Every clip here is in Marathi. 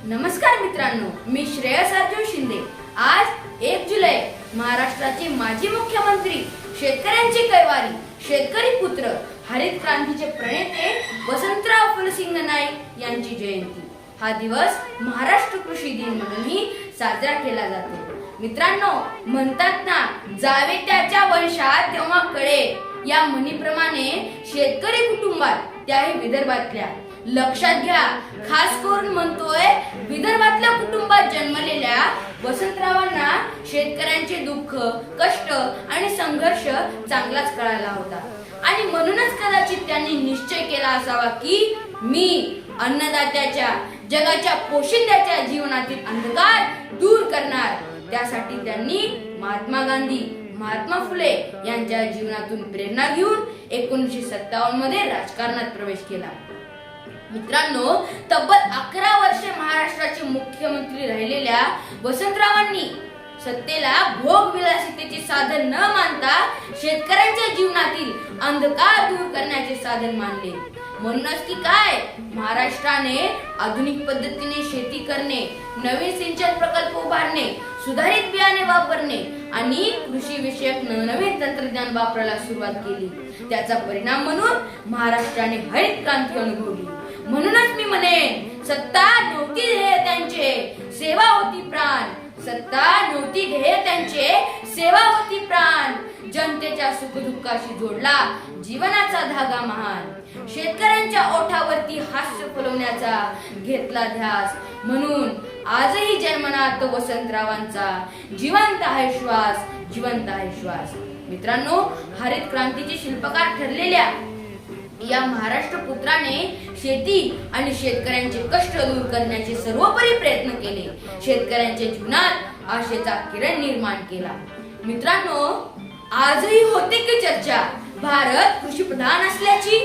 नमस्कार मित्रांनो, मी श्रेयस अर्जुन शिंदे। आज 1 जुलै महाराष्ट्राचे माजी मुख्यमंत्री, शेतकऱ्यांचे कैवारी, शेतकरी पुत्र, हरित क्रांतीचे प्रणेते वसंतराव फुलसिंग नाईक यांची जयंती। हा दिवस महाराष्ट्र कृषी दिन म्हणूनही साजरा केला जातो। मित्रांनो, म्हणतात ना, जावे त्याच्या वंशात तेव्हा कळे, या म्हणीप्रमाणे शेतकरी कुटुंबात, त्याही विदर्भातल्या, लक्षात घ्या, खास करून म्हणतोय विदर्भातल्या कुटुंबात जन्मलेल्या वसंतरावांना शेतकऱ्यांचे दुःख, कष्ट आणि संघर्ष चांगलाच कळाला होता। आणि म्हणूनच कदाचित त्यांनी निश्चय केला असावा की मी अन्नदात्याच्या, जगाच्या पोशिंद्याच्या जीवनातील अंधकार दूर करणार। त्यासाठी त्यांनी महात्मा गांधी, महात्मा फुले यांच्या जीवनातून प्रेरणा घेऊन 1957 मध्ये राजकारणात प्रवेश केला। मित्रांनो, तब्बल 11 वर्षे महाराष्ट्राचे मुख्यमंत्री राहिलेल्या वसंतरावांनी सत्तेला भोगविलासितेचे साधन न मानता शेतकऱ्यांच्या जीवनातील अंधकार दूर करण्याचे साधन मानले। म्हणूनच की काय, महाराष्ट्राने आधुनिक पद्धतीने शेती करणे, नवीन सिंचन प्रकल्प उभारणे, सुधारित बियाणे वापरणे आणि कृषी विषयक नवनवीन तंत्रज्ञान वापरायला सुरुवात केली। त्याचा परिणाम म्हणून महाराष्ट्राने हरित क्रांती अनुभवली। म्हणूनच मी म्हणेन, सत्ता नव्हती ध्येय त्यांचे, सेवा होती प्राण। सत्ता नव्हती ध्येय त्यांचे, सेवा होती प्राण। जनतेच्या सुखदुःखाशी जोडला जीवनाचा धागा महान। शेतकऱ्यांच्या ओठावरती हास्य फुलवण्याचा घेतला ध्यास। म्हणून आजही जन्मनाथ वसंतरावांचा जिवंत आहे श्वास, जिवंत आहे श्वास। मित्रांनो, हरित क्रांतीचे शिल्पकार ठरलेल्या या महाराष्ट्र पुत्राने शेती आणि शेतकऱ्यांचे कष्ट दूर करण्याचे सर्वोपरी प्रयत्न केले। शेतकऱ्यांच्या जीवनात आशेचा किरण निर्माण केला। मित्रांनो, आजही होते की चर्चा भारत कृषी प्रधान असल्याची,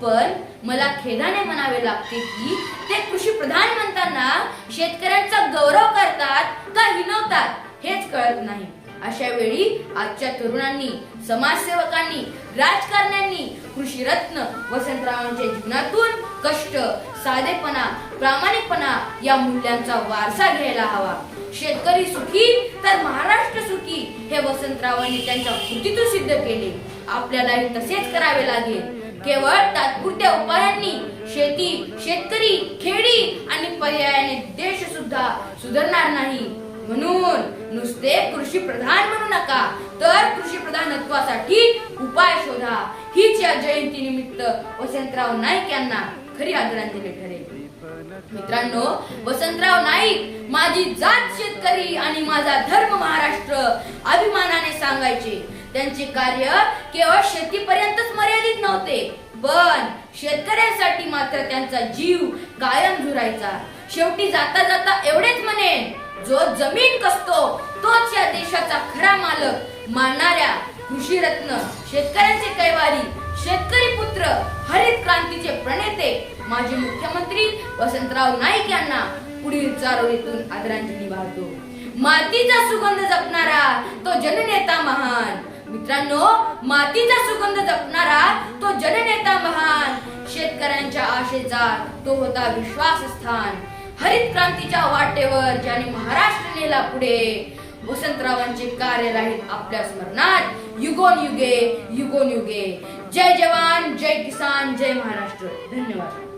पण मला खेदाने म्हणावे लागते की ते कृषी प्रधान म्हणताना शेतकऱ्यांचा गौरव करतात का हिणवतात हेच कळत नाही। अशा वेळी आजच्या तरुणांनी, समाजसेवकांनी, राजकारण्यांनी कृषी रत्न वसंतरावांच्या जीवनातून कष्ट, साधेपणा, प्रामाणिकपणा या मूल्यांचा वारसा घ्यायला हवा। शेतकरी सुखी तर महाराष्ट्र सुखी हे वसंतरावांनी त्यांच्या कृतीतून सिद्ध केले। आपल्यालाही तसेच करावे लागेल। केवळ तात्पुरत्या उपायांनी शेती, शेतकरी, खेडी आणि पर्यायाने देश सुद्धा सुधारणार नाही। म्हणून नुसते कृषी प्रधान म्हणू नका, तर कृषी प्रधानत्वासाठी उपाय शोधा। हीच या जयंती निमित्त वसंतराव नाईक यांना खरी आदरांजली ठरेल। मित्रांनो, वसंतराव नाईक माझी जात शेतकरी आणि माझा धर्म महाराष्ट्र अभिमानाने सांगायचे। त्यांचे कार्य केवळ शेतीपर्यंतच मर्यादित नव्हते, पण शेतकऱ्यांसाठी मात्र त्यांचा जीव कायम झुरायचा। शेवटी जाता जाता एवढेच म्हणेन, जो जमीन कसतो तोच या देशाचा खरा मालक मानणाऱ्या कृषी रत्न, शेतकऱ्यांचे कैवारी, शेतकरी पुत्र, हरित क्रांतीचे प्रणेते माजी मुख्यमंत्री वसंतराव नाईक यांना पुढील चारोळीतून आदरांजली वाहतो। मातीचा सुगंध जपणारा तो जननेता महान। मित्रांनो, मातीचा सुगंध जपणारा तो जननेता महान। शेतकऱ्यांच्या आशेचा तो होता विश्वासस्थान। हरित क्रांतीच्या वाटेवर ज्याने महाराष्ट्र नेला पुढे, वसंतरावांचे कार्य राहील आपल्या स्मरणात युगोनयुगे, युगोनयुगे। जय जवान, जय किसान, जय महाराष्ट्र। धन्यवाद।